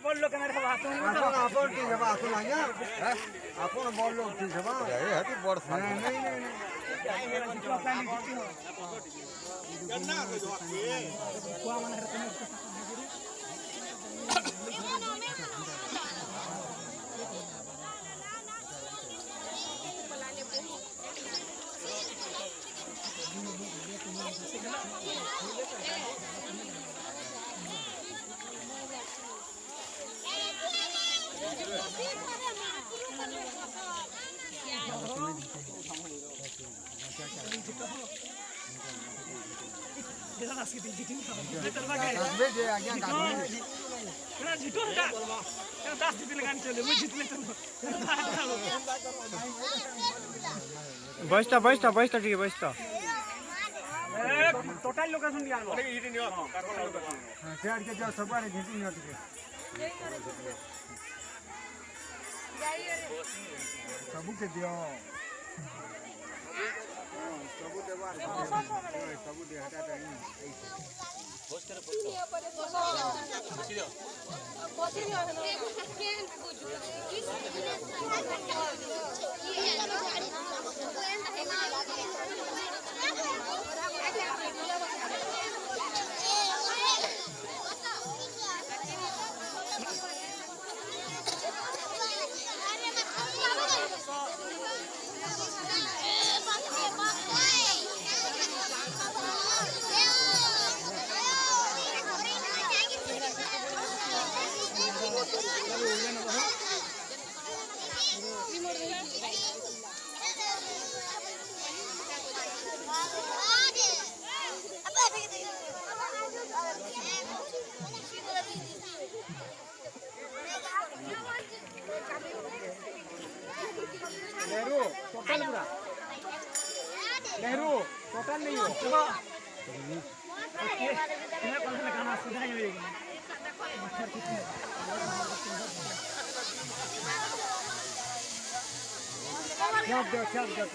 বড় লোক আমার সব হাত আপন ঠিক হবা আসুন আজ্ঞা হ্যাঁ আপন বড় লোক ঠিক হবা এই হাতি বড় সাইজ नहीं नहीं আসবে যে আজ্ঞা গাড়ি না জিতো এটা এটা 10 দিন গান চলে মুই জিতলে তো বয়সটা ঠিক বয়সটা टोटल लोकेशन दिया लो ইটি নিও কারণ লোকেশন হ্যাঁ চেয়ার কে যাও সবারে ঘেঁটি নিও ঠিক सबके दियो सबू देवार सबू दे हटा दे बस करे बस नेहरू टोटल पूरा नेहरू टोटल नहीं हो तुम्हें कौन सा गाना सीधा ही होएगा क्या दो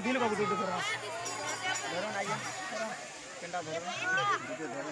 दिल बाबू दे दो धरो ना आइए केंडा धरो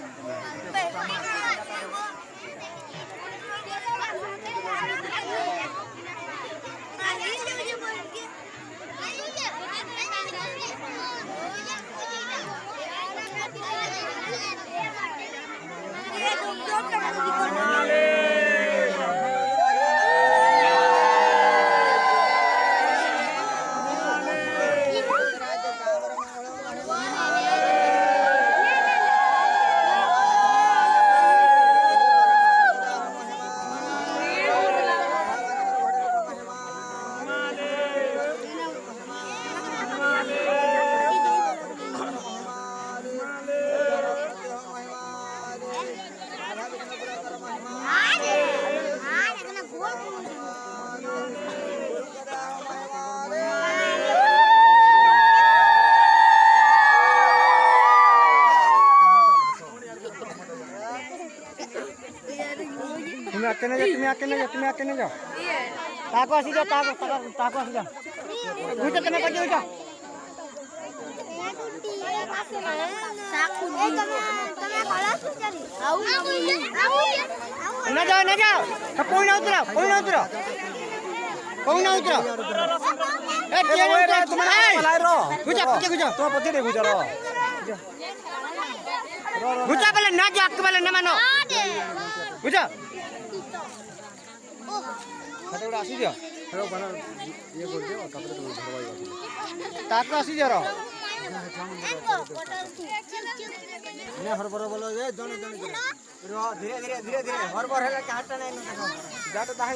तुम्हें आके नहीं जाओ ताको आसी जाओ ताको आसी जाओ उठो तुम्हें कटी उठो ना जाओ कोई ना उतरो ए टिया तुम्हारा मलाई रो गुजा तो पति दे गुजा रो गुजा पहले ना जा के पहले ना मानो गुजा खटोड़ा आसी जा हेलो बना ये बोल दे और कपड़े तो धरवाई ताको आसी जा रो ने हरबर बोलो ये जने धीरे धीरे हरबर हैला के हटा नहीं जाट दाहे